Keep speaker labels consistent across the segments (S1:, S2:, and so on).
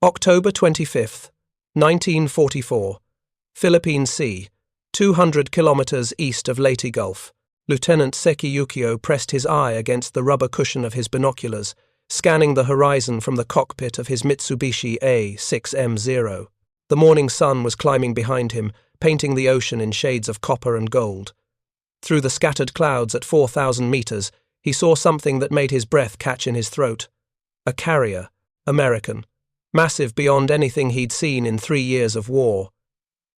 S1: October 25th, 1944. Philippine Sea, 200 kilometers east of Leyte Gulf. Lieutenant Seki Yukio pressed his eye against the rubber cushion of his binoculars, scanning the horizon from the cockpit of his Mitsubishi A6M Zero. The morning sun was climbing behind him, painting the ocean in shades of copper and gold. Through the scattered clouds at 4,000 meters, he saw something that made his breath catch in his throat. A carrier, American, massive beyond anything he'd seen in 3 years of war.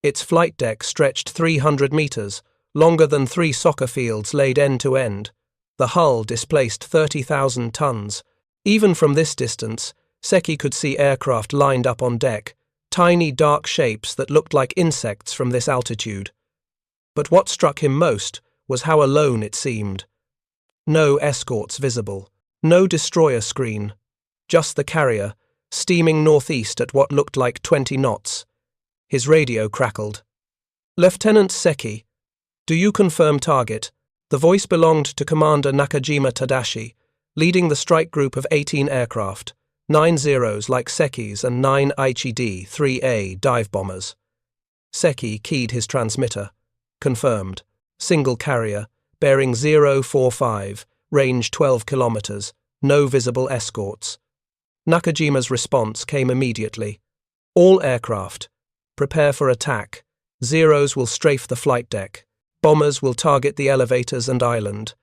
S1: Its flight deck stretched 300 meters, longer than 3 soccer fields laid end to end. The hull displaced 30,000 tons. Even from this distance, Seki could see aircraft lined up on deck, tiny dark shapes that looked like insects from this altitude. But what struck him most was how alone it seemed. No escorts visible, no destroyer screen, just the carrier, steaming northeast at what looked like 20 knots. His radio crackled. "Lieutenant Seki, do you confirm target?" The voice belonged to Commander Nakajima Tadashi, leading the strike group of 18 aircraft, 9 Zeros like Seki's and 9 Aichi D3A dive bombers. Seki keyed his transmitter. Confirmed. Single carrier, bearing 045, range 12 kilometers, no visible escorts. Nakajima's response came immediately. "All aircraft, prepare for attack. Zeros will strafe the flight deck. Bombers will target the elevators and island.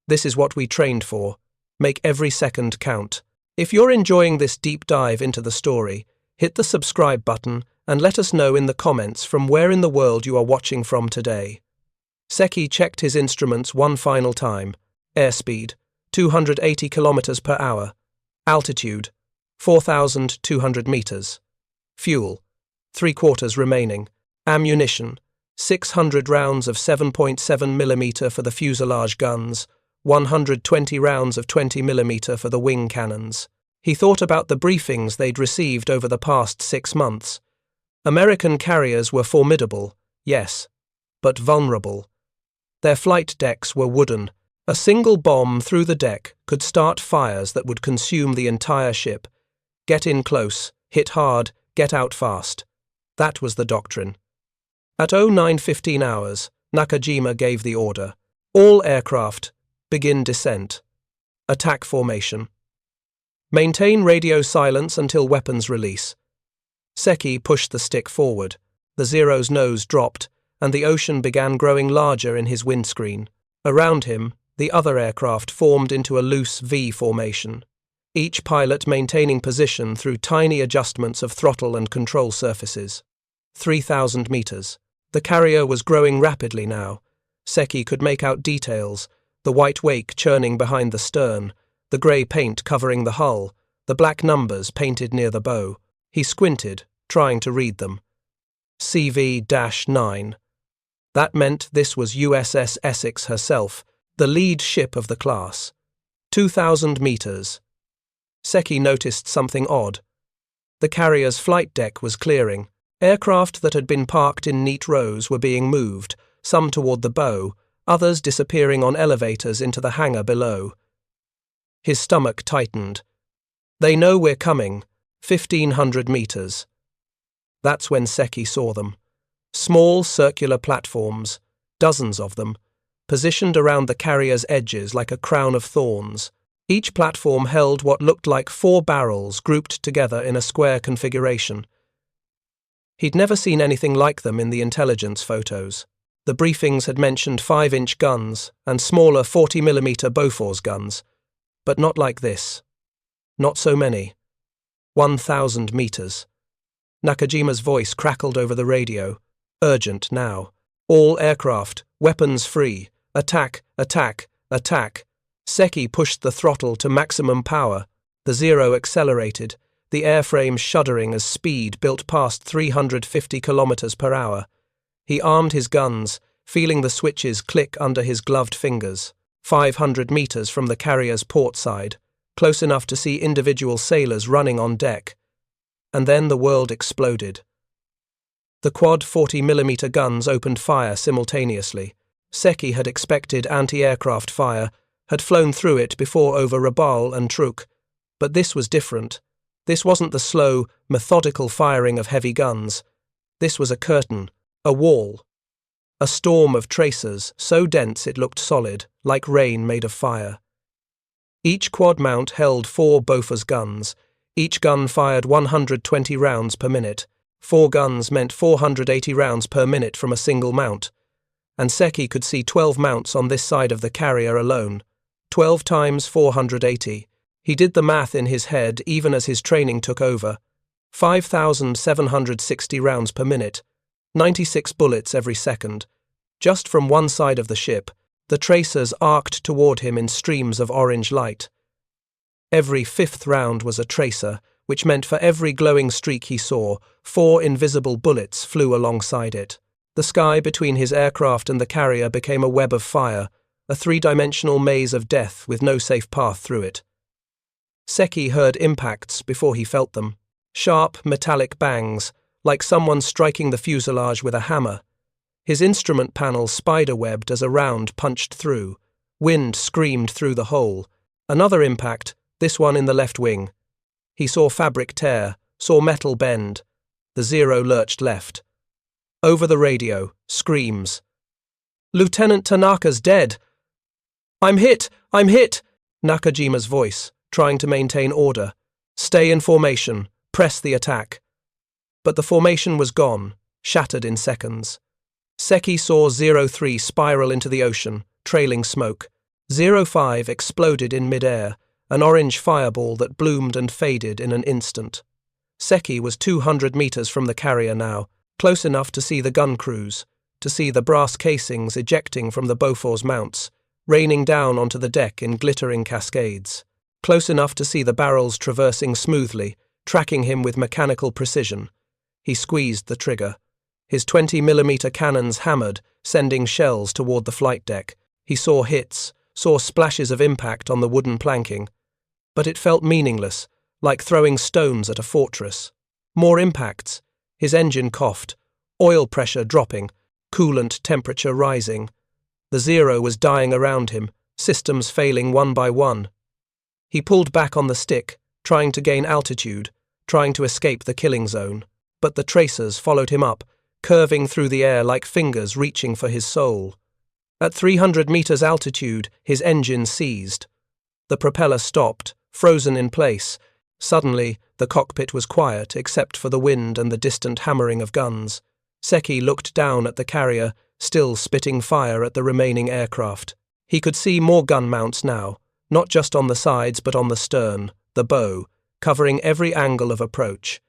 S1: This is what we trained for. Make every second count." If you're enjoying this deep dive into the story, hit the subscribe button and let us know in the comments from where in the world you are watching from today. Seki checked his instruments one final time. Airspeed, 280 kilometers per hour. Altitude, 4,200 meters. Fuel, 3/4 remaining. Ammunition, 600 rounds of 7.7 mm for the fuselage guns, 120 rounds of 20 mm for the wing cannons. He thought about the briefings they'd received over the past 6 months. American carriers were formidable, yes, but vulnerable. Their flight decks were wooden. A single bomb through the deck could start fires that would consume the entire ship. Get in close, hit hard, get out fast. That was the doctrine. At 09:15 hours, Nakajima gave the order. All aircraft, begin descent. Attack formation. Maintain radio silence until weapons release. Seki pushed the stick forward. The Zero's nose dropped, and the ocean began growing larger in his windscreen. Around him, the other aircraft formed into a loose V formation, each pilot maintaining position through tiny adjustments of throttle and control surfaces. 3,000 meters. The carrier was growing rapidly now. Seki could make out details, the white wake churning behind the stern, the grey paint covering the hull, the black numbers painted near the bow. He squinted, trying to read them. CV-9. That meant this was USS Essex herself, the lead ship of the class. 2,000 meters. Seki noticed something odd. The carrier's flight deck was clearing. Aircraft that had been parked in neat rows were being moved, some toward the bow, others disappearing on elevators into the hangar below. His stomach tightened. "They know we're coming. 1,500 meters. That's when Seki saw them. Small circular platforms, dozens of them, positioned around the carrier's edges like a crown of thorns. Each platform held what looked like 4 barrels grouped together in a square configuration. He'd never seen anything like them in the intelligence photos. The briefings had mentioned 5-inch guns and smaller 40mm Bofors guns, but not like this. Not so many. 1,000 meters. Nakajima's voice crackled over the radio. Urgent now. All aircraft, weapons free. Attack, attack, attack. Seki pushed the throttle to maximum power. The Zero accelerated, the airframe shuddering as speed built past 350 kilometers per hour. He armed his guns, feeling the switches click under his gloved fingers. 500 meters from the carrier's port side, close enough to see individual sailors running on deck. And then the world exploded. The quad 40mm guns opened fire simultaneously. Seki had expected anti-aircraft fire, had flown through it before over Rabaul and Truk, but this was different. This wasn't the slow, methodical firing of heavy guns. This was a curtain, a wall. A storm of tracers, so dense it looked solid, like rain made of fire. Each quad mount held 4 Bofors guns. Each gun fired 120 rounds per minute. 4 guns meant 480 rounds per minute from a single mount. And Seki could see 12 mounts on this side of the carrier alone. 12 times 480. He did the math in his head even as his training took over. 5,760 rounds per minute. 96 bullets every second. Just from one side of the ship, the tracers arced toward him in streams of orange light. Every 5th round was a tracer, which meant for every glowing streak he saw, 4 invisible bullets flew alongside it. The sky between his aircraft and the carrier became a web of fire, a 3-dimensional maze of death with no safe path through it. Seki heard impacts before he felt them. Sharp, metallic bangs, like someone striking the fuselage with a hammer. His instrument panel spider-webbed as a round punched through. Wind screamed through the hole. Another impact, this one in the left wing. He saw fabric tear, saw metal bend. The Zero lurched left. Over the radio, screams. "Lieutenant Tanaka's dead!" I'm hit! Nakajima's voice, trying to maintain order. "Stay in formation. Press the attack." But the formation was gone, shattered in seconds. Seki saw 03 spiral into the ocean, trailing smoke. 05 exploded in mid-air, an orange fireball that bloomed and faded in an instant. Seki was 200 meters from the carrier now, close enough to see the gun crews, to see the brass casings ejecting from the Bofors mounts, raining down onto the deck in glittering cascades. Close enough to see the barrels traversing smoothly, tracking him with mechanical precision. He squeezed the trigger. His 20mm cannons hammered, sending shells toward the flight deck. He saw hits, saw splashes of impact on the wooden planking. But it felt meaningless, like throwing stones at a fortress. More impacts. His engine coughed, oil pressure dropping, coolant temperature rising. The Zero was dying around him, systems failing one by one. He pulled back on the stick, trying to gain altitude, trying to escape the killing zone. But the tracers followed him up, curving through the air like fingers reaching for his soul. At 300 meters altitude, his engine seized. The propeller stopped, frozen in place. Suddenly, the cockpit was quiet except for the wind and the distant hammering of guns. Seki looked down at the carrier, still spitting fire at the remaining aircraft. He could see more gun mounts now, not just on the sides but on the stern, the bow, covering every angle of approach.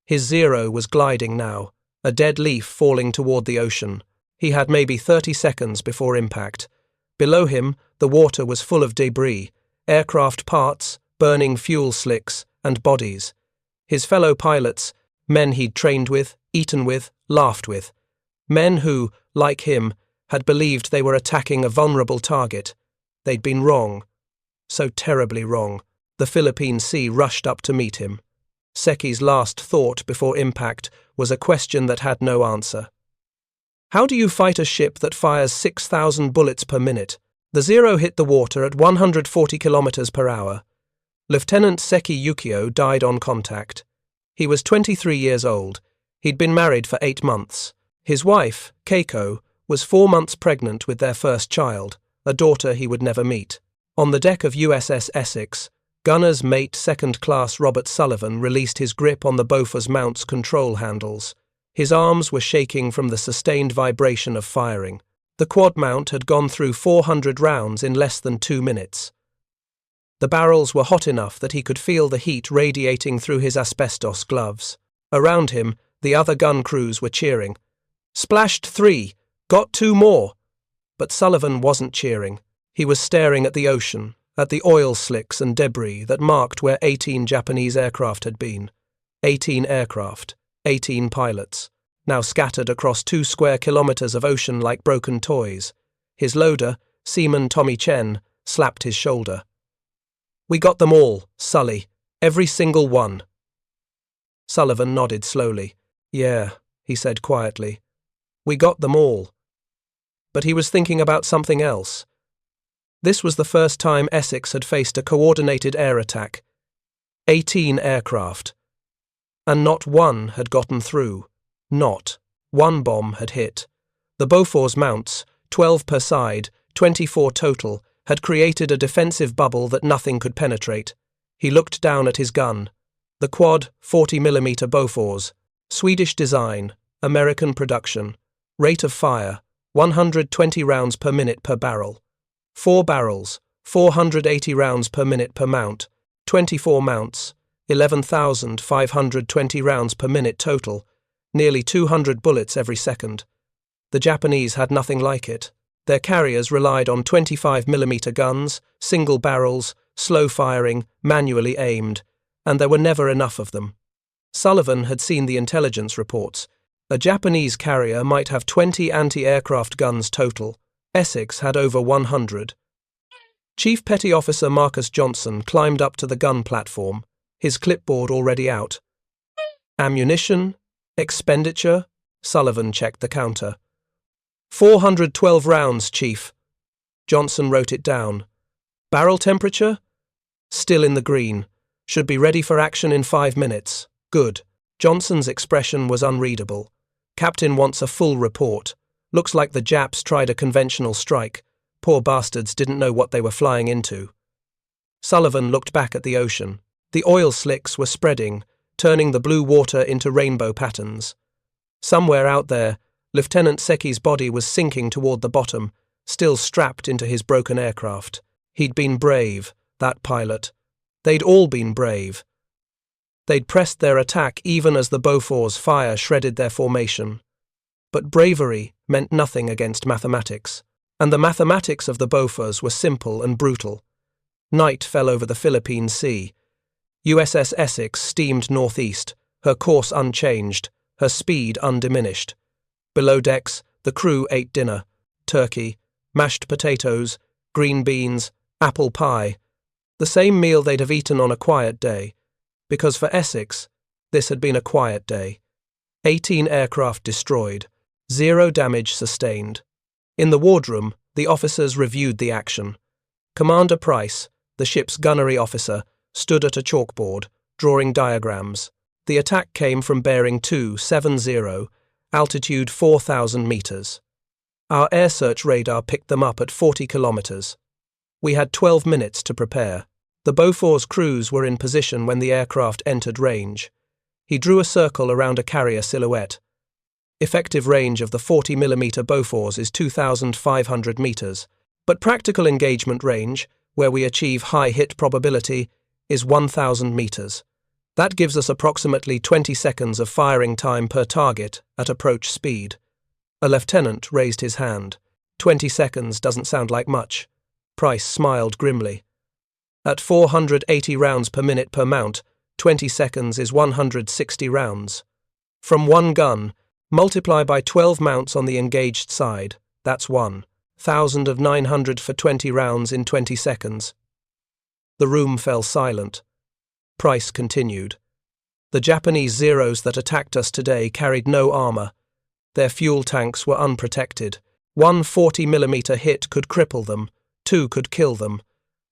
S1: His Zero was gliding now, a dead leaf falling toward the ocean. He had maybe 30 seconds before impact. Below him, the water was full of debris, aircraft parts, burning fuel slicks, and bodies. His fellow pilots, men he'd trained with, eaten with, laughed with. Men who, like him, had believed they were attacking a vulnerable target. They'd been wrong. So terribly wrong. The Philippine Sea rushed up to meet him. Seki's last thought before impact was a question that had no answer. How do you fight a ship that fires 6,000 bullets per minute? The Zero hit the water at 140 kilometers per hour. Lieutenant Seki Yukio died on contact. He was 23 years old. He'd been married for 8 months. His wife, Keiko, was 4 months pregnant with their first child, a daughter he would never meet. On the deck of USS Essex, Gunner's mate Second-Class Robert Sullivan released his grip on the Bofors mount's control handles. His arms were shaking from the sustained vibration of firing. The quad mount had gone through 400 rounds in less than 2 minutes. The barrels were hot enough that he could feel the heat radiating through his asbestos gloves. Around him, the other gun crews were cheering. "Splashed 3! Got 2 more!" But Sullivan wasn't cheering. He was staring at the ocean, at the oil slicks and debris that marked where 18 Japanese aircraft had been. 18 aircraft, 18 pilots, now scattered across 2 square kilometers of ocean like broken toys. His loader, Seaman Tommy Chen, slapped his shoulder. "We got them all, Sully. Every single one." Sullivan nodded slowly. "Yeah," he said quietly. "We got them all." But he was thinking about something else. This was the first time Essex had faced a coordinated air attack. 18 aircraft. And not one had gotten through. Not one bomb had hit. The Bofors mounts, 12 per side, 24 total, had created a defensive bubble that nothing could penetrate. He looked down at his gun. The quad 40mm Bofors. Swedish design, American production. Rate of fire, 120 rounds per minute per barrel. 4 barrels, 480 rounds per minute per mount. 24 mounts, 11,520 rounds per minute total. Nearly 200 bullets every second. The Japanese had nothing like it. Their carriers relied on 25mm guns, single barrels, slow firing, manually aimed, and there were never enough of them. Sullivan had seen the intelligence reports. A Japanese carrier might have 20 anti-aircraft guns total. Essex had over 100. Chief Petty Officer Marcus Johnson climbed up to the gun platform, his clipboard already out. Ammunition? Expenditure? Sullivan checked the counter. 412 rounds, Chief. Johnson wrote it down. Barrel temperature? Still in the green. Should be ready for action in 5 minutes. Good. Johnson's expression was unreadable. Captain wants a full report. Looks like the Japs tried a conventional strike. Poor bastards didn't know what they were flying into. Sullivan looked back at the ocean. The oil slicks were spreading, turning the blue water into rainbow patterns. Somewhere out there, Lieutenant Seki's body was sinking toward the bottom, still strapped into his broken aircraft. He'd been brave, that pilot. They'd all been brave. They'd pressed their attack even as the Bofors fire shredded their formation. But bravery meant nothing against mathematics, and the mathematics of the Bofors were simple and brutal. Night fell over the Philippine Sea. USS Essex steamed northeast, her course unchanged, her speed undiminished. Below decks, the crew ate dinner: turkey, mashed potatoes, green beans, apple pie. The same meal they'd have eaten on a quiet day, because for Essex, this had been a quiet day. 18 aircraft destroyed, 0 damage sustained. In the wardroom, the officers reviewed the action. Commander Price, the ship's gunnery officer, stood at a chalkboard, drawing diagrams. The attack came from bearing 270, altitude 4,000 meters. Our air search radar picked them up at 40 kilometers. We had 12 minutes to prepare. The Bofors crews were in position when the aircraft entered range. He drew a circle around a carrier silhouette. Effective range of the 40mm Bofors is 2,500 meters, but practical engagement range, where we achieve high hit probability, is 1,000 meters. That gives us approximately 20 seconds of firing time per target at approach speed. A lieutenant raised his hand. 20 seconds doesn't sound like much. Price smiled grimly. At 480 rounds per minute per mount, 20 seconds is 160 rounds. From one gun, multiply by 12 mounts on the engaged side, that's 1,900 for 20 rounds in 20 seconds. The room fell silent. Price continued. The Japanese Zeros that attacked us today carried no armor. Their fuel tanks were unprotected. One 40mm hit could cripple them, 2 could kill them.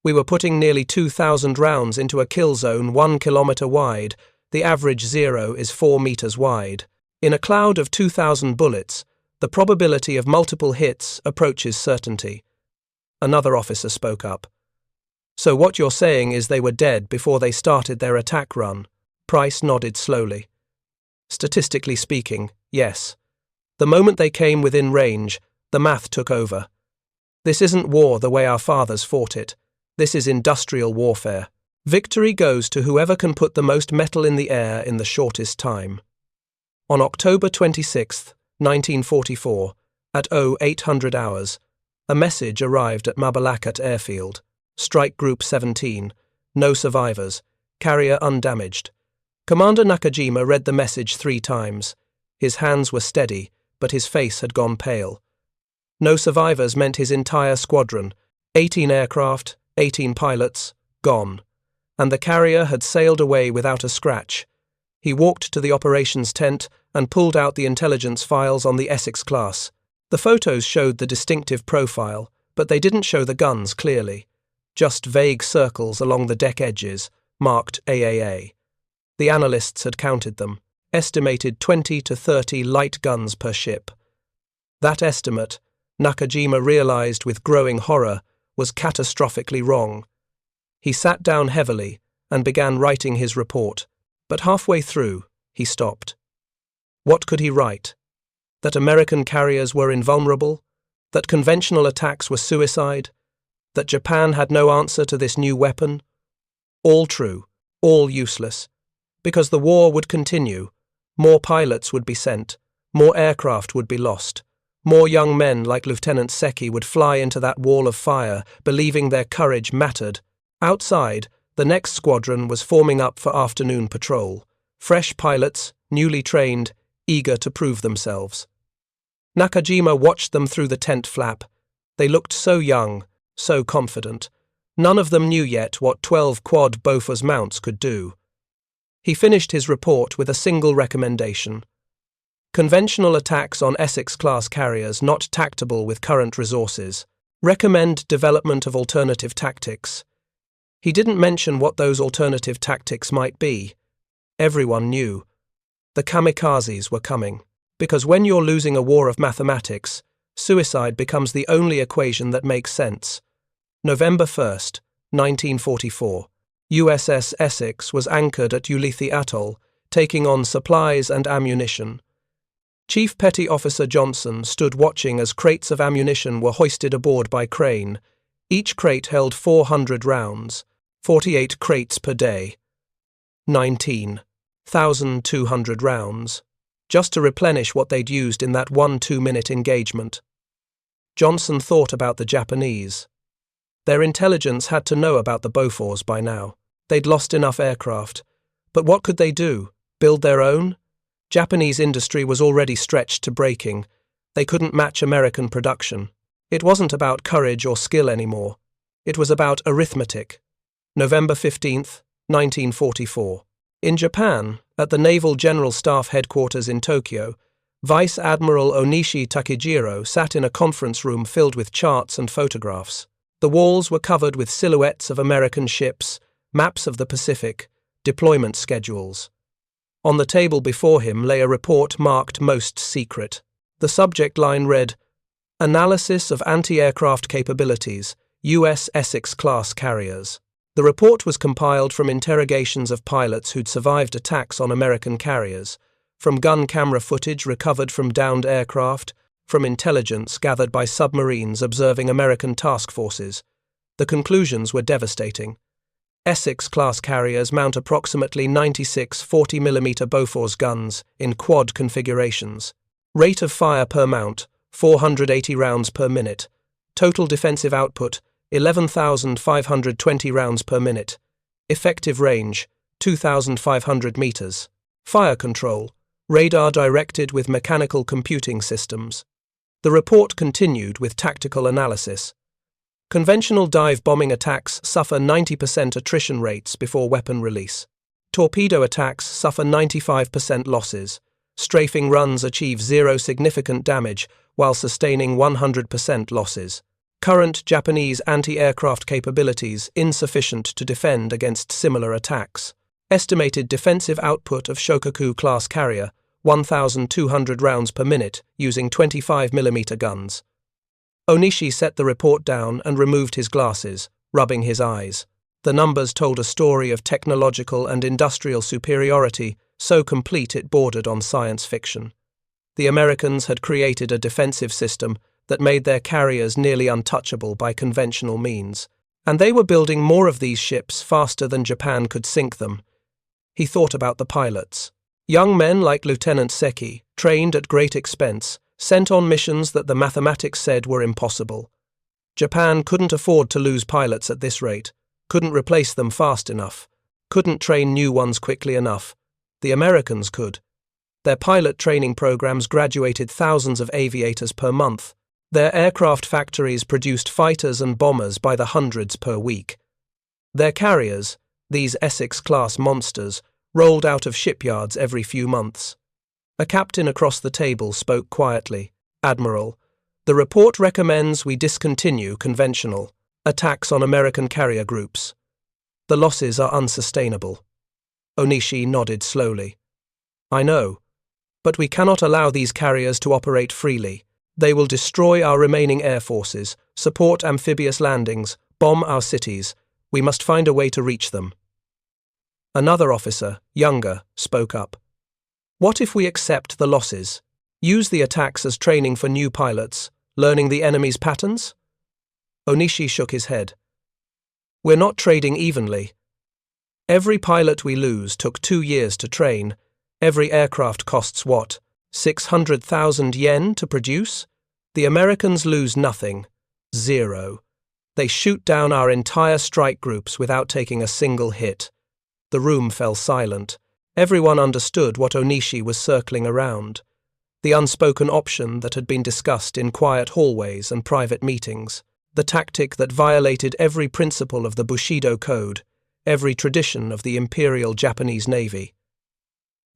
S1: We were putting nearly 2,000 rounds into a kill zone 1 kilometer wide. The average Zero is 4 meters wide. In a cloud of 2,000 bullets, the probability of multiple hits approaches certainty. Another officer spoke up. So what you're saying is they were dead before they started their attack run? Price nodded slowly. Statistically speaking, yes. The moment they came within range, the math took over. This isn't war the way our fathers fought it. This is industrial warfare. Victory goes to whoever can put the most metal in the air in the shortest time. On October 26, 1944, at 0800 hours, a message arrived at Mabalacat Airfield. Strike Group 17, no survivors, carrier undamaged. Commander Nakajima read the message 3 times. His hands were steady, but his face had gone pale. No survivors meant his entire squadron, 18 aircraft, 18 pilots, gone. And the carrier had sailed away without a scratch. He walked to the operations tent and pulled out the intelligence files on the Essex-Class. The photos showed the distinctive profile, but they didn't show the guns clearly. Just vague circles along the deck edges, marked AAA. The analysts had counted them, estimated 20 to 30 light guns per ship. That estimate, Nakajima realized with growing horror, was catastrophically wrong. He sat down heavily and began writing his report, but halfway through, he stopped. What could he write? That American carriers were invulnerable? That conventional attacks were suicide? That Japan had no answer to this new weapon? All true, all useless. Because the war would continue, more pilots would be sent, more aircraft would be lost, more young men like Lieutenant Seki would fly into that wall of fire, believing their courage mattered. Outside, the next squadron was forming up for afternoon patrol. Fresh pilots, newly trained, eager to prove themselves. Nakajima watched them through the tent flap. They looked so young, so confident. None of them knew yet what 12 quad Bofors mounts could do. He finished his report with a single recommendation. Conventional attacks on Essex-Class carriers not tractable with current resources. Recommend development of alternative tactics. He didn't mention what those alternative tactics might be. Everyone knew. The kamikazes were coming. Because when you're losing a war of mathematics, suicide becomes the only equation that makes sense. November 1st, 1944. USS Essex was anchored at Ulithi Atoll, taking on supplies and ammunition. Chief Petty Officer Johnson stood watching as crates of ammunition were hoisted aboard by crane. Each crate held 400 rounds, 48 crates per day. 19,200 rounds, just to replenish what they'd used in that 1-2-minute engagement. Johnson thought about the Japanese. Their intelligence had to know about the Bofors by now. They'd lost enough aircraft. But what could they do? Build their own? Japanese industry was already stretched to breaking. They couldn't match American production. It wasn't about courage or skill anymore. It was about arithmetic. November 15th, 1944. In Japan, at the Naval General Staff Headquarters in Tokyo, Vice Admiral Onishi Takejiro sat in a conference room filled with charts and photographs. The walls were covered with silhouettes of American ships, maps of the Pacific, deployment schedules. On the table before him lay a report marked Most Secret. The subject line read, Analysis of Anti-Aircraft Capabilities, U.S. Essex-Class Carriers. The report was compiled from interrogations of pilots who'd survived attacks on American carriers, from gun camera footage recovered from downed aircraft, from intelligence gathered by submarines observing American task forces. The conclusions were devastating. Essex-Class carriers mount approximately 96 40mm Bofors guns in quad configurations. Rate of fire per mount, 480 rounds per minute. Total defensive output, 11,520 rounds per minute. Effective range, 2,500 meters. Fire control, radar directed with mechanical computing systems. The report continued with tactical analysis. Conventional dive bombing attacks suffer 90% attrition rates before weapon release. Torpedo attacks suffer 95% losses. Strafing runs achieve zero significant damage while sustaining 100% losses. Current Japanese anti-aircraft capabilities insufficient to defend against similar attacks. Estimated defensive output of Shokaku-class carrier, 1,200 rounds per minute using 25mm guns. Onishi set the report down and removed his glasses, rubbing his eyes. The numbers told a story of technological and industrial superiority so complete it bordered on science fiction. The Americans had created a defensive system that made their carriers nearly untouchable by conventional means, and they were building more of these ships faster than Japan could sink them. He thought about the pilots. Young men like Lieutenant Seki, trained at great expense, sent on missions that the mathematics said were impossible. Japan couldn't afford to lose pilots at this rate, couldn't replace them fast enough, couldn't train new ones quickly enough. The Americans could. Their pilot training programs graduated thousands of aviators per month. Their aircraft factories produced fighters and bombers by the hundreds per week. Their carriers, these Essex-class monsters, rolled out of shipyards every few months. A captain across the table spoke quietly. Admiral, the report recommends we discontinue conventional attacks on American carrier groups. The losses are unsustainable. Onishi nodded slowly. I know, but we cannot allow these carriers to operate freely. They will destroy our remaining air forces, support amphibious landings, bomb our cities. We must find a way to reach them. Another officer, younger, spoke up. What if we accept the losses? Use the attacks as training for new pilots, learning the enemy's patterns? Onishi shook his head. We're not trading evenly. Every pilot we lose took 2 years to train. Every aircraft costs what? 600,000 yen to produce? The Americans lose nothing. 0. They shoot down our entire strike groups without taking a single hit. The room fell silent. Everyone understood what Onishi was circling around. The unspoken option that had been discussed in quiet hallways and private meetings. The tactic that violated every principle of the Bushido Code, every tradition of the Imperial Japanese Navy.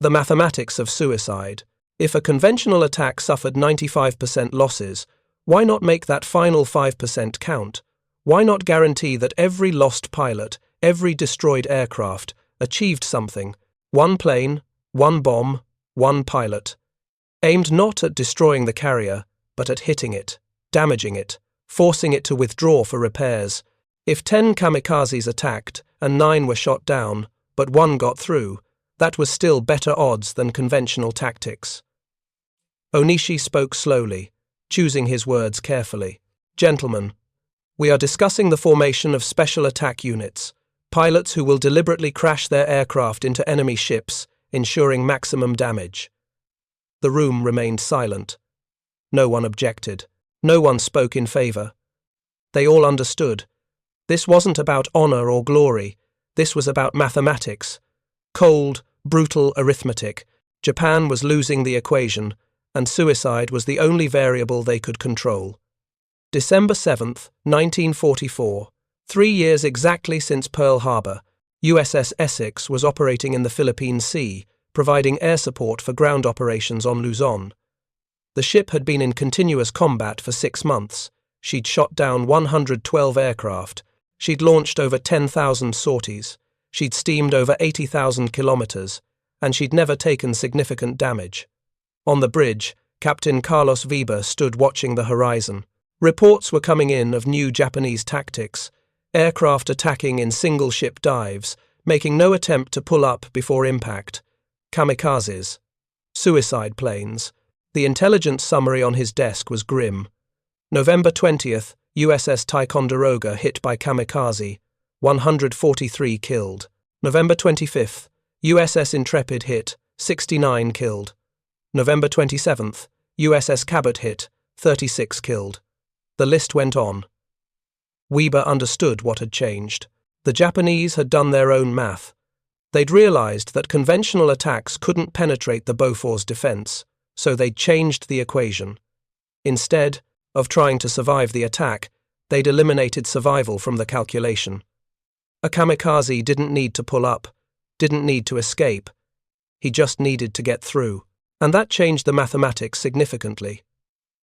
S1: The mathematics of suicide. If a conventional attack suffered 95% losses, why not make that final 5% count? Why not guarantee that every lost pilot, every destroyed aircraft, achieved something? 1 plane, 1 bomb, 1 pilot. Aimed not at destroying the carrier, but at hitting it, damaging it, forcing it to withdraw for repairs. If 10 kamikazes attacked and 9 were shot down, but 1 got through, that was still better odds than conventional tactics. Onishi spoke slowly, choosing his words carefully. Gentlemen, we are discussing the formation of special attack units, pilots who will deliberately crash their aircraft into enemy ships, ensuring maximum damage. The room remained silent. No one objected. No one spoke in favor. They all understood. This wasn't about honor or glory. This was about mathematics. Cold, brutal arithmetic. Japan was losing the equation, and suicide was the only variable they could control. December 7th, 1944, 3 years exactly since Pearl Harbor, USS Essex was operating in the Philippine Sea, providing air support for ground operations on Luzon. The ship had been in continuous combat for 6 months. She'd shot down 112 aircraft. She'd launched over 10,000 sorties. She'd steamed over 80,000 kilometers, and she'd never taken significant damage. On the bridge, Captain Carlos Weber stood watching the horizon. Reports were coming in of new Japanese tactics, aircraft attacking in single-ship dives, making no attempt to pull up before impact. Kamikazes. Suicide planes. The intelligence summary on his desk was grim. November 20th, USS Ticonderoga hit by kamikaze, 143 killed. November 25th, USS Intrepid hit, 69 killed. November 27th, USS Cabot hit, 36 killed. The list went on. Weber understood what had changed. The Japanese had done their own math. They'd realized that conventional attacks couldn't penetrate the Bofors defense, so they'd changed the equation. Instead of trying to survive the attack, they'd eliminated survival from the calculation. A kamikaze didn't need to pull up, didn't need to escape. He just needed to get through. And that changed the mathematics significantly.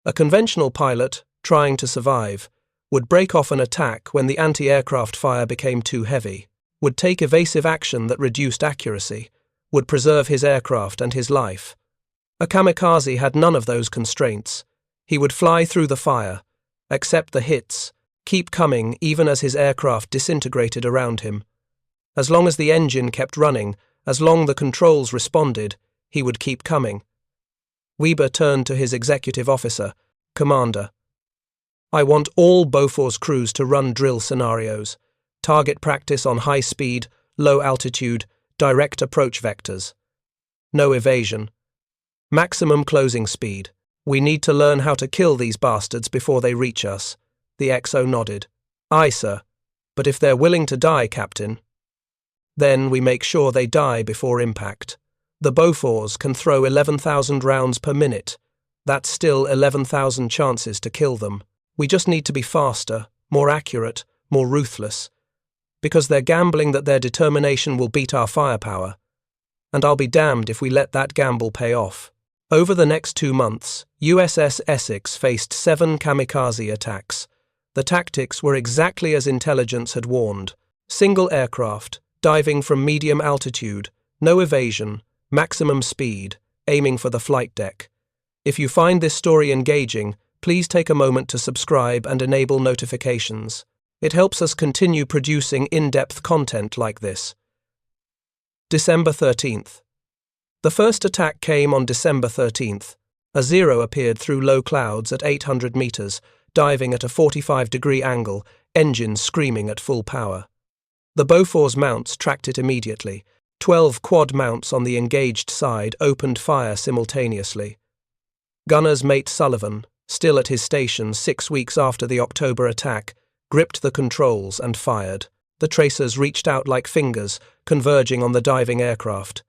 S1: A conventional pilot, trying to survive, would break off an attack when the anti-aircraft fire became too heavy, would take evasive action that reduced accuracy, would preserve his aircraft and his life. A kamikaze had none of those constraints. He would fly through the fire, accept the hits, keep coming even as his aircraft disintegrated around him. As long as the engine kept running, as long the controls responded, he would keep coming. Weber turned to his executive officer, Commander. I want all Bofors crews to run drill scenarios, target practice on high speed, low altitude, direct approach vectors. No evasion. Maximum closing speed. We need to learn how to kill these bastards before they reach us. The XO nodded. Aye, sir. But if they're willing to die, Captain. Then we make sure they die before impact. The Bofors can throw 11,000 rounds per minute. That's still 11,000 chances to kill them. We just need to be faster, more accurate, more ruthless. Because they're gambling that their determination will beat our firepower. And I'll be damned if we let that gamble pay off. Over the next 2 months, USS Essex faced 7 kamikaze attacks. The tactics were exactly as intelligence had warned. Single aircraft, diving from medium altitude, no evasion, maximum speed, aiming for the flight deck. If you find this story engaging, please take a moment to subscribe and enable notifications. It helps us continue producing in-depth content like this. December 13th. The first attack came on December 13th. A Zero appeared through low clouds at 800 meters, diving at a 45-degree angle, engines screaming at full power. The Bofors mounts tracked it immediately. 12 quad mounts on the engaged side opened fire simultaneously. Gunner's mate Sullivan, still at his station 6 weeks after the October attack, gripped the controls and fired. The tracers reached out like fingers, converging on the diving aircraft.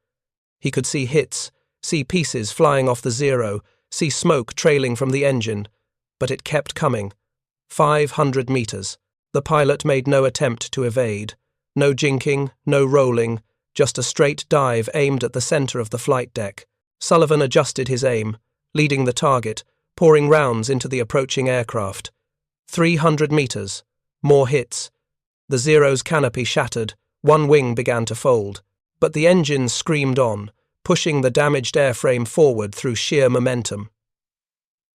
S1: He could see hits, see pieces flying off the Zero, see smoke trailing from the engine, but it kept coming. 500 meters. The pilot made no attempt to evade. No jinking, no rolling, just a straight dive aimed at the center of the flight deck. Sullivan adjusted his aim, leading the target, pouring rounds into the approaching aircraft. 300 meters. More hits. The Zero's canopy shattered, one wing began to fold, but the engine screamed on, pushing the damaged airframe forward through sheer momentum.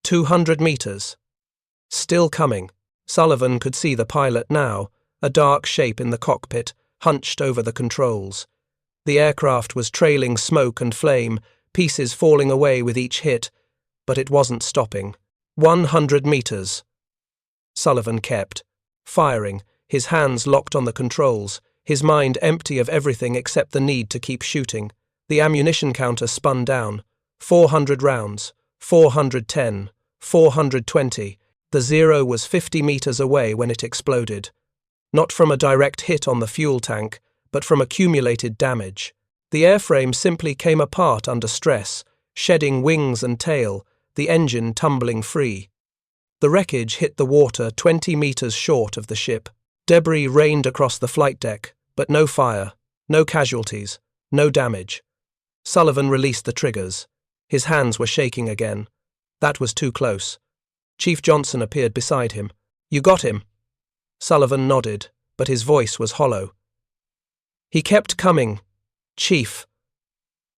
S1: 200 meters. Still coming. Sullivan could see the pilot now, a dark shape in the cockpit, hunched over the controls. The aircraft was trailing smoke and flame, pieces falling away with each hit, but it wasn't stopping. 100 meters. Sullivan kept firing, his hands locked on the controls, his mind empty of everything except the need to keep shooting. The ammunition counter spun down. 400 rounds, 410, 420. The Zero was 50 meters away when it exploded. Not from a direct hit on the fuel tank, but from accumulated damage. The airframe simply came apart under stress, shedding wings and tail, the engine tumbling free. The wreckage hit the water 20 meters short of the ship. Debris rained across the flight deck, but no fire, no casualties, no damage. Sullivan released the triggers. His hands were shaking again. That was too close. Chief Johnson appeared beside him. "You got him?" Sullivan nodded, but his voice was hollow. "He kept coming, Chief.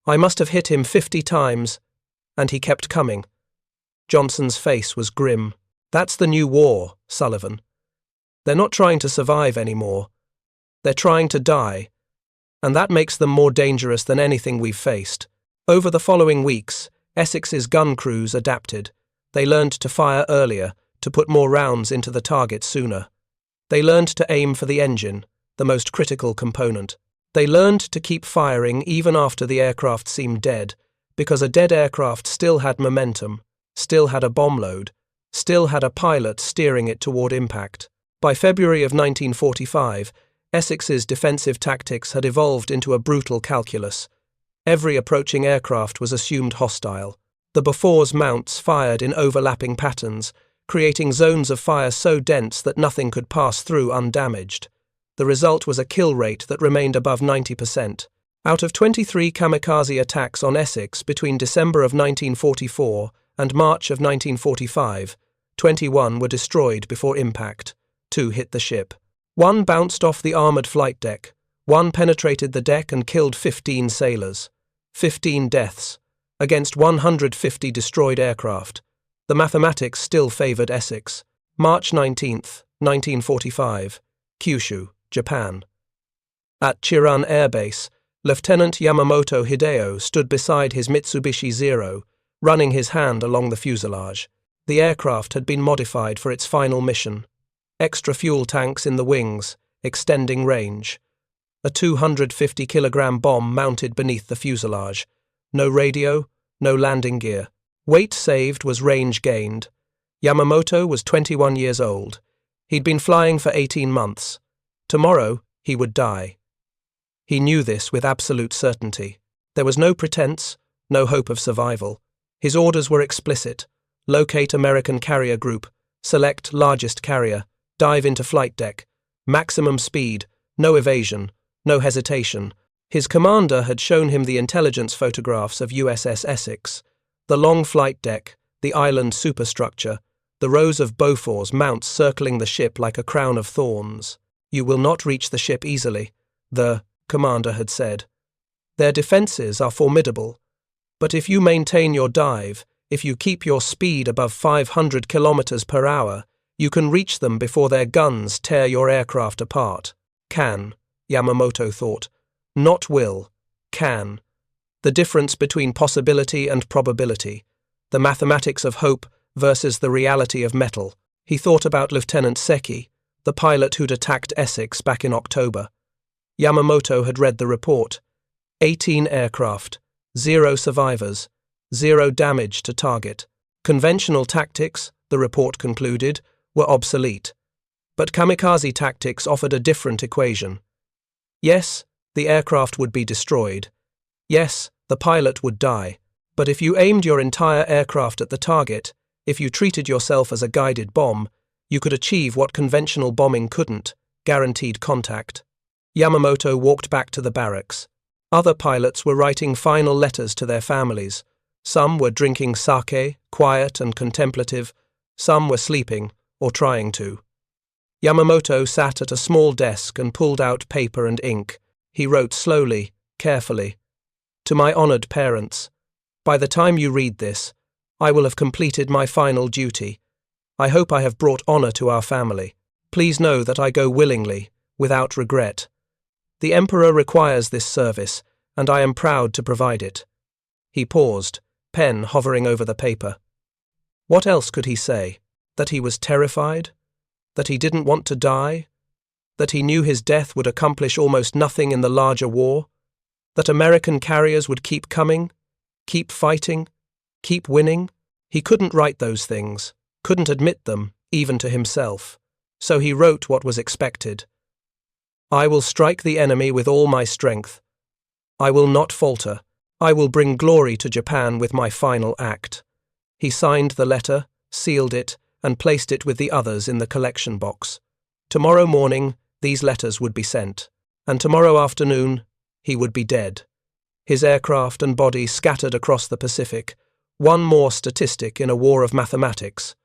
S1: I must have hit him 50 times, and he kept coming." Johnson's face was grim. "That's the new war, Sullivan. They're not trying to survive anymore. They're trying to die, and that makes them more dangerous than anything we've faced." Over the following weeks, Essex's gun crews adapted. They learned to fire earlier, to put more rounds into the target sooner. They learned to aim for the engine, the most critical component. They learned to keep firing even after the aircraft seemed dead, because a dead aircraft still had momentum, still had a bomb load, still had a pilot steering it toward impact. By February of 1945, Essex's defensive tactics had evolved into a brutal calculus. Every approaching aircraft was assumed hostile. The Bofors mounts fired in overlapping patterns, creating zones of fire so dense that nothing could pass through undamaged. The result was a kill rate that remained above 90%. Out of 23 kamikaze attacks on Essex between December of 1944 and March of 1945, 21 were destroyed before impact. 2 hit the ship. 1 bounced off the armoured flight deck. 1 penetrated the deck and killed 15 sailors. 15 deaths, against 150 destroyed aircraft. The mathematics still favoured Essex. March 19, 1945, Kyushu, Japan. At Chiran Air Base, Lieutenant Yamamoto Hideo stood beside his Mitsubishi Zero, running his hand along the fuselage. The aircraft had been modified for its final mission. Extra fuel tanks in the wings, extending range. A 250-kilogram bomb mounted beneath the fuselage. No radio, no landing gear. Weight saved was range gained. Yamamoto was 21 years old. He'd been flying for 18 months. Tomorrow, he would die. He knew this with absolute certainty. There was no pretense, no hope of survival. His orders were explicit. Locate American carrier group. Select largest carrier. Dive into flight deck. Maximum speed. No evasion. No hesitation. His commander had shown him the intelligence photographs of USS Essex. The long flight deck, the island superstructure, the rows of Bofors mounts circling the ship like a crown of thorns. You will not reach the ship easily, the commander had said. Their defenses are formidable, but if you maintain your dive, if you keep your speed above 500 kilometers per hour, you can reach them before their guns tear your aircraft apart. Can, Yamamoto thought. Not will. Can. The difference between possibility and probability. The mathematics of hope versus the reality of metal. He thought about Lieutenant Seki, the pilot who'd attacked Essex back in October. Yamamoto had read the report. 18 aircraft, 0 survivors, 0 damage to target. Conventional tactics, the report concluded, were obsolete. But kamikaze tactics offered a different equation. Yes, the aircraft would be destroyed. Yes, the pilot would die. But if you aimed your entire aircraft at the target, if you treated yourself as a guided bomb, you could achieve what conventional bombing couldn't, guaranteed contact. Yamamoto walked back to the barracks. Other pilots were writing final letters to their families. Some were drinking sake, quiet and contemplative. Some were sleeping, or trying to. Yamamoto sat at a small desk and pulled out paper and ink. He wrote slowly, carefully. To my honored parents, by the time you read this, I will have completed my final duty. I hope I have brought honor to our family. Please know that I go willingly, without regret. The Emperor requires this service, and I am proud to provide it. He paused, pen hovering over the paper. What else could he say? That he was terrified? That he didn't want to die? That he knew his death would accomplish almost nothing in the larger war? That American carriers would keep coming? Keep fighting? Keep winning? He couldn't write those things, couldn't admit them, even to himself. So he wrote what was expected. I will strike the enemy with all my strength. I will not falter. I will bring glory to Japan with my final act. He signed the letter, sealed it, and placed it with the others in the collection box. Tomorrow morning, these letters would be sent, and tomorrow afternoon, he would be dead. His aircraft and body scattered across the Pacific, one more statistic in a war of mathematics.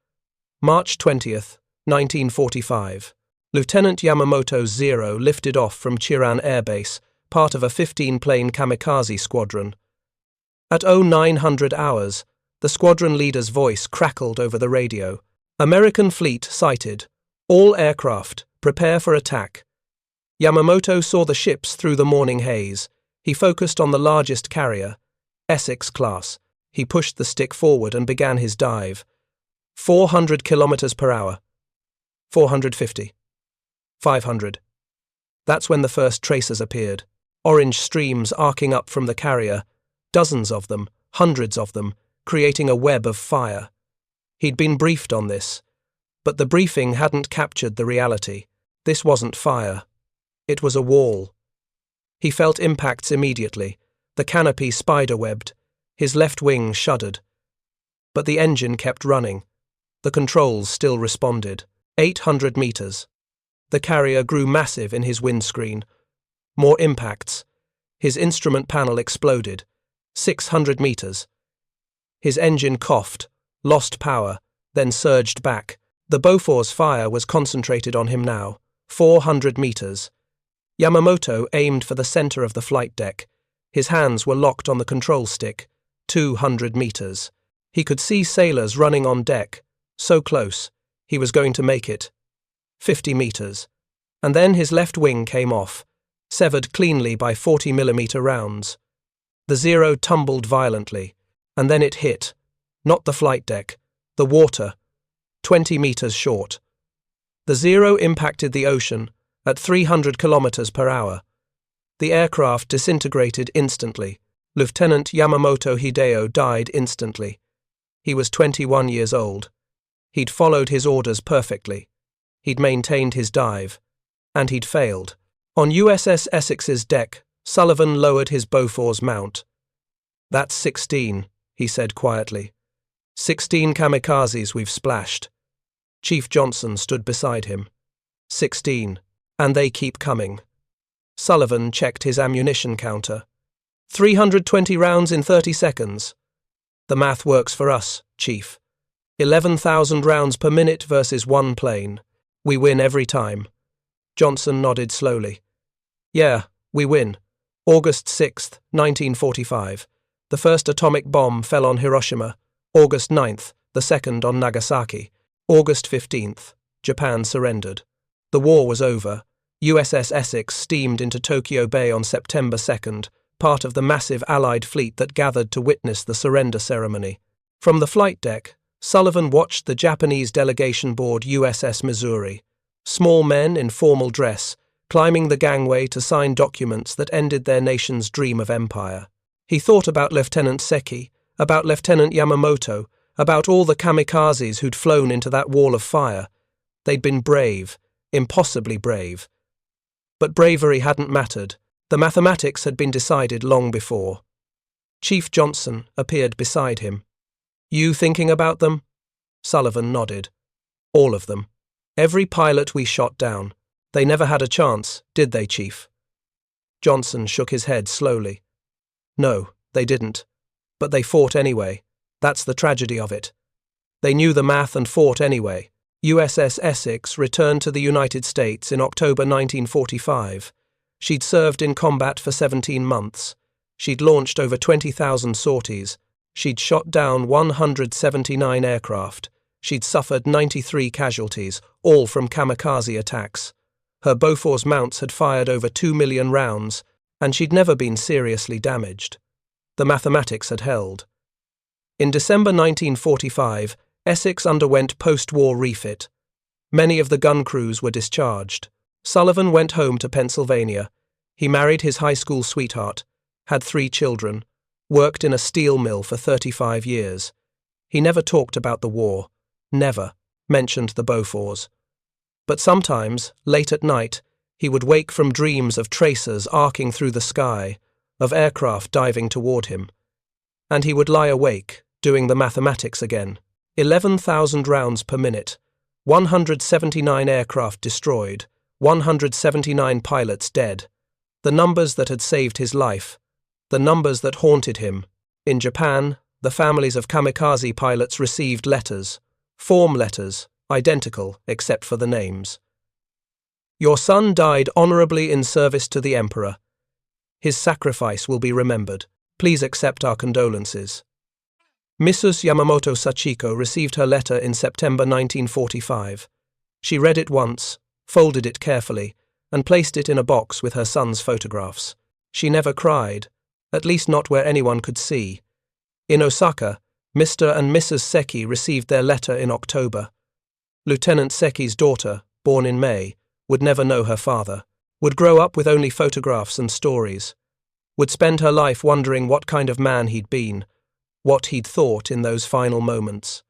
S1: March 20th, 1945. Lieutenant Yamamoto's Zero lifted off from Chiran Air Base, part of a 15-plane kamikaze squadron. At 0900 hours, the squadron leader's voice crackled over the radio. American fleet sighted. All aircraft, prepare for attack. Yamamoto saw the ships through the morning haze. He focused on the largest carrier, Essex-Class. He pushed the stick forward and began his dive. 400 kilometers per hour. 450. 500. That's when the first tracers appeared. Orange streams arcing up from the carrier. Dozens of them, hundreds of them, creating a web of fire. He'd been briefed on this, but the briefing hadn't captured the reality. This wasn't fire. It was a wall. He felt impacts immediately, the canopy spider-webbed. His left wing shuddered. But the engine kept running. The controls still responded. 800 meters. The carrier grew massive in his windscreen. More impacts. His instrument panel exploded. 600 meters. His engine coughed, lost power, then surged back. The Bofor's fire was concentrated on him now. 400 meters. Yamamoto aimed for the center of the flight deck. His hands were locked on the control stick. 200 meters. He could see sailors running on deck. So close. He was going to make it. 50 meters. And then his left wing came off, severed cleanly by 40mm rounds. The Zero tumbled violently, and then it hit. Not the flight deck. The water. 20 meters short. The Zero impacted the ocean at 300 kilometers per hour. The aircraft disintegrated instantly. Lieutenant Yamamoto Hideo died instantly. He was 21 years old. He'd followed his orders perfectly. He'd maintained his dive. And he'd failed. On USS Essex's deck, Sullivan lowered his Bofor's mount. That's 16, he said quietly. 16 kamikazes we've splashed. Chief Johnson stood beside him. 16. And they keep coming. Sullivan checked his ammunition counter. 320 rounds in 30 seconds. The math works for us, Chief. 11,000 rounds per minute versus one plane. We win every time. Johnson nodded slowly. Yeah, we win. August 6th, 1945. The first atomic bomb fell on Hiroshima. August 9th, the second on Nagasaki. August 15th, Japan surrendered. The war was over. USS Essex steamed into Tokyo Bay on September 2nd, part of the massive Allied fleet that gathered to witness the surrender ceremony. From the flight deck, Sullivan watched the Japanese delegation board USS Missouri. Small men in formal dress, climbing the gangway to sign documents that ended their nation's dream of empire. He thought about Lieutenant Seki, about Lieutenant Yamamoto, about all the kamikazes who'd flown into that wall of fire. They'd been brave, impossibly brave. But bravery hadn't mattered. The mathematics had been decided long before. Chief Johnson appeared beside him. You thinking about them? Sullivan nodded. All of them. Every pilot we shot down. They never had a chance, did they, Chief? Johnson shook his head slowly. No, they didn't. But they fought anyway. That's the tragedy of it. They knew the math and fought anyway. USS Essex returned to the United States in October 1945. She'd served in combat for 17 months. She'd launched over 20,000 sorties. She'd shot down 179 aircraft. She'd suffered 93 casualties, all from kamikaze attacks. Her Bofors mounts had fired over 2 million rounds, and she'd never been seriously damaged. The mathematics had held. In December 1945, Essex underwent post-war refit. Many of the gun crews were discharged. Sullivan went home to Pennsylvania. He married his high school sweetheart, had 3 children, worked in a steel mill for 35 years. He never talked about the war, never mentioned the Bofors. But sometimes, late at night, he would wake from dreams of tracers arcing through the sky, of aircraft diving toward him. And he would lie awake, doing the mathematics again. 11,000 rounds per minute, 179 aircraft destroyed, 179 pilots dead. The numbers that had saved his life, the numbers that haunted him. In Japan, the families of kamikaze pilots received letters, form letters, identical except for the names. Your son died honorably in service to the Emperor. His sacrifice will be remembered. Please accept our condolences. Mrs. Yamamoto Sachiko received her letter in September 1945. She read it once, folded it carefully, and placed it in a box with her son's photographs. She never cried, at least not where anyone could see. In Osaka, Mr. and Mrs. Seki received their letter in October. Lieutenant Seki's daughter, born in May, would never know her father, would grow up with only photographs and stories, would spend her life wondering what kind of man he'd been, what he'd thought in those final moments.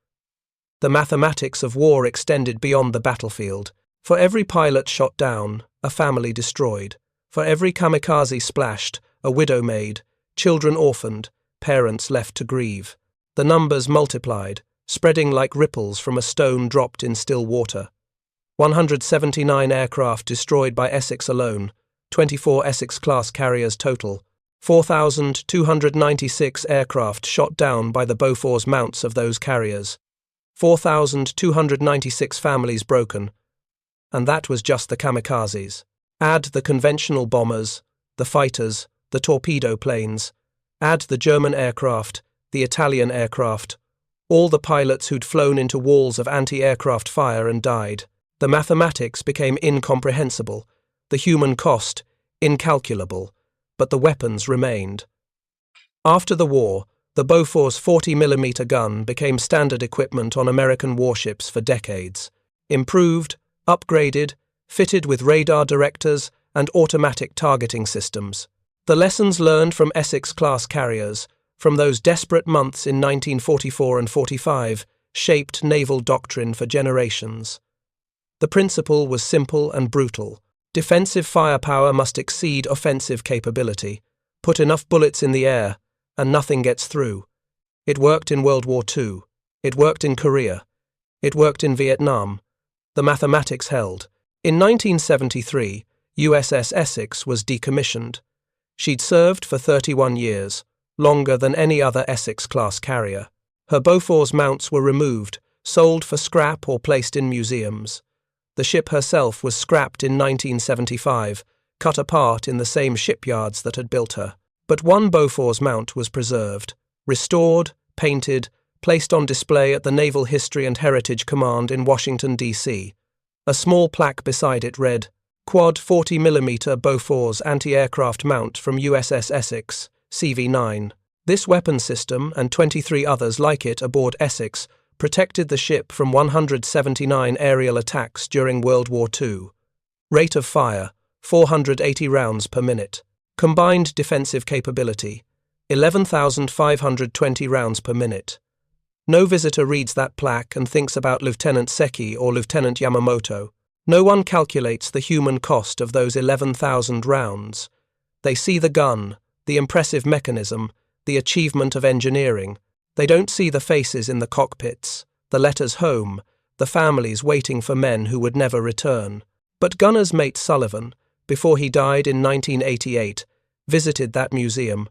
S1: The mathematics of war extended beyond the battlefield. For every pilot shot down, a family destroyed. For every kamikaze splashed, a widow made, children orphaned, parents left to grieve. The numbers multiplied, spreading like ripples from a stone dropped in still water. 179 aircraft destroyed by Essex alone, 24 Essex-Class carriers total, 4,296 aircraft shot down by the Bofors mounts of those carriers, 4,296 families broken. And that was just the kamikazes. Add the conventional bombers, the fighters, the torpedo planes, add the German aircraft, the Italian aircraft, all the pilots who'd flown into walls of anti-aircraft fire and died. The mathematics became incomprehensible, the human cost incalculable, but the weapons remained. After the war, the Bofors 40mm gun became standard equipment on American warships for decades. Improved, upgraded, fitted with radar directors and automatic targeting systems. The lessons learned from Essex-Class carriers, from those desperate months in 1944 and 45, shaped naval doctrine for generations. The principle was simple and brutal. Defensive firepower must exceed offensive capability. Put enough bullets in the air, and nothing gets through. It worked in World War II. It worked in Korea. It worked in Vietnam. The mathematics held. In 1973, USS Essex was decommissioned. She'd served for 31 years, longer than any other Essex-Class carrier. Her Bofors mounts were removed, sold for scrap or placed in museums. The ship herself was scrapped in 1975, cut apart in the same shipyards that had built her. But one Bofors mount was preserved, restored, painted, placed on display at the Naval History and Heritage Command in Washington, D.C. A small plaque beside it read, Quad 40mm Bofors anti-aircraft mount from USS Essex, CV-9. This weapon system, and 23 others like it aboard Essex, protected the ship from 179 aerial attacks during World War II. Rate of fire, 480 rounds per minute. Combined defensive capability, 11,520 rounds per minute. No visitor reads that plaque and thinks about Lieutenant Seki or Lieutenant Yamamoto. No one calculates the human cost of those 11,000 rounds. They see the gun, the impressive mechanism, the achievement of engineering. They don't see the faces in the cockpits, the letters home, the families waiting for men who would never return. But Gunner's mate Sullivan, before he died in 1988, visited that museum,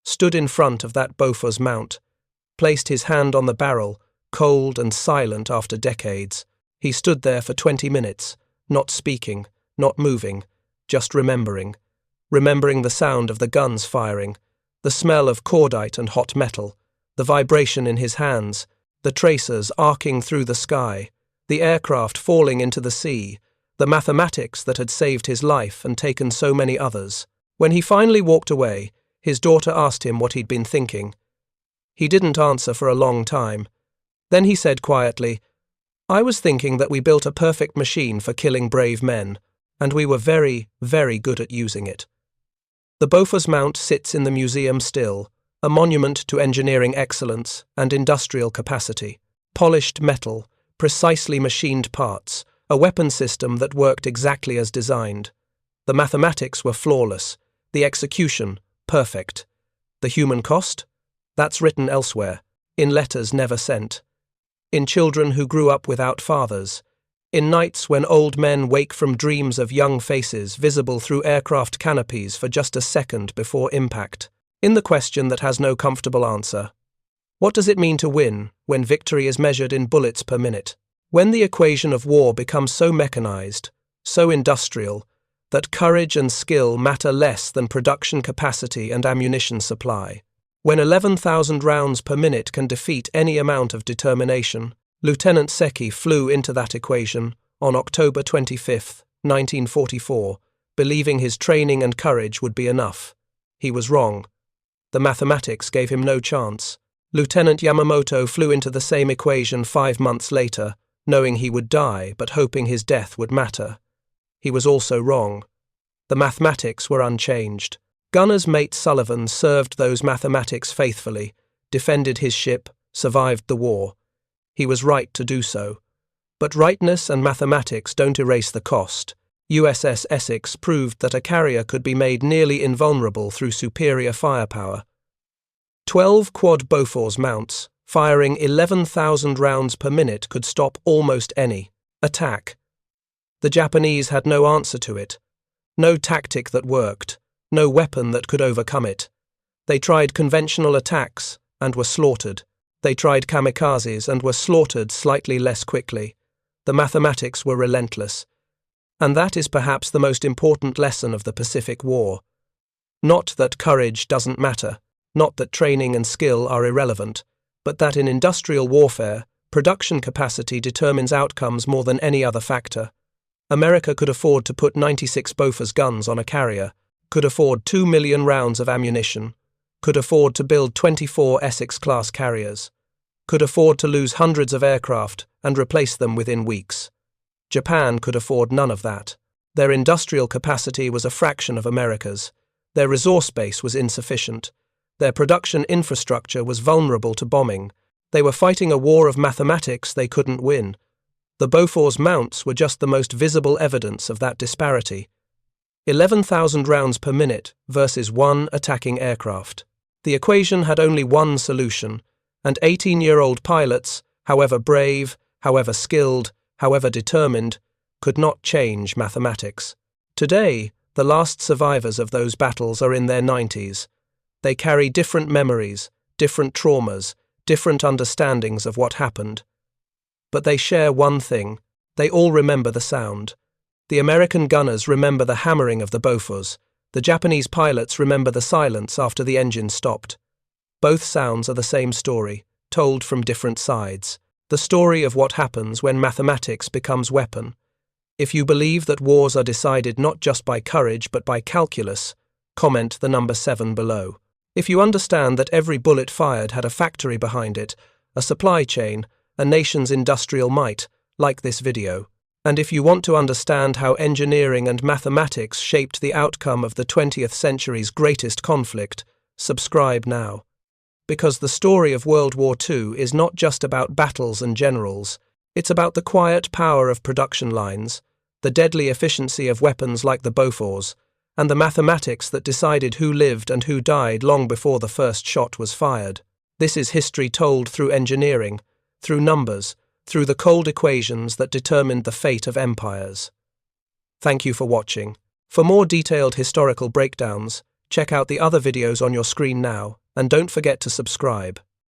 S1: stood in front of that Bofors mount, placed his hand on the barrel, cold and silent after decades. He stood there for 20 minutes, not speaking, not moving, just remembering the sound of the guns firing, the smell of cordite and hot metal, the vibration in his hands, the tracers arcing through the sky, the aircraft falling into the sea, the mathematics that had saved his life and taken so many others. When he finally walked away, his daughter asked him what he'd been thinking. He didn't answer for a long time. Then he said quietly, "I was thinking that we built a perfect machine for killing brave men, and we were very, very good at using it." The Bofors mount sits in the museum still, a monument to engineering excellence and industrial capacity. Polished metal, precisely machined parts, a weapon system that worked exactly as designed. The mathematics were flawless, the execution perfect. The human cost? That's written elsewhere, in letters never sent. In children who grew up without fathers. In nights when old men wake from dreams of young faces visible through aircraft canopies for just a second before impact. In the question that has no comfortable answer. What does it mean to win when victory is measured in bullets per minute? When the equation of war becomes so mechanized, so industrial, that courage and skill matter less than production capacity and ammunition supply. When 11,000 rounds per minute can defeat any amount of determination, Lieutenant Seki flew into that equation on October 25, 1944, believing his training and courage would be enough. He was wrong. The mathematics gave him no chance. Lieutenant Yamamoto flew into the same equation 5 months later, knowing he would die but hoping his death would matter. He was also wrong. The mathematics were unchanged. Gunner's mate Sullivan served those mathematics faithfully, defended his ship, survived the war. He was right to do so. But rightness and mathematics don't erase the cost. USS Essex proved that a carrier could be made nearly invulnerable through superior firepower. 12 quad Bofors mounts, firing 11,000 rounds per minute, could stop almost any attack. The Japanese had no answer to it. No tactic that worked. No weapon that could overcome it. They tried conventional attacks and were slaughtered. They tried kamikazes and were slaughtered slightly less quickly. The mathematics were relentless. And that is perhaps the most important lesson of the Pacific War. Not that courage doesn't matter, not that training and skill are irrelevant, but that in industrial warfare, production capacity determines outcomes more than any other factor. America could afford to put 96 Bofors guns on a carrier, could afford 2 million rounds of ammunition, could afford to build 24 Essex-Class carriers, could afford to lose hundreds of aircraft and replace them within weeks. Japan could afford none of that. Their industrial capacity was a fraction of America's. Their resource base was insufficient. Their production infrastructure was vulnerable to bombing. They were fighting a war of mathematics they couldn't win. The Bofors mounts were just the most visible evidence of that disparity. 11,000 rounds per minute versus one attacking aircraft. The equation had only one solution, and 18-year-old pilots, however brave, however skilled, however determined, could not change mathematics. Today, the last survivors of those battles are in their 90s. They carry different memories, different traumas, different understandings of what happened. But they share one thing: They all remember the sound. The American gunners remember the hammering of the Bofors. The Japanese pilots remember the silence after the engine stopped. Both sounds are the same story, told from different sides. The story of what happens when mathematics becomes weapon. If you believe that wars are decided not just by courage but by calculus, comment the number 7 below. If you understand that every bullet fired had a factory behind it, a supply chain, a nation's industrial might, like this video. And if you want to understand how engineering and mathematics shaped the outcome of the 20th century's greatest conflict, subscribe now. Because the story of World War II is not just about battles and generals, it's about the quiet power of production lines, the deadly efficiency of weapons like the Bofors, and the mathematics that decided who lived and who died long before the first shot was fired. This is history told through engineering, through numbers, through the cold equations that determined the fate of empires. Thank you for watching. For more detailed historical breakdowns, check out the other videos on your screen now, and don't forget to subscribe.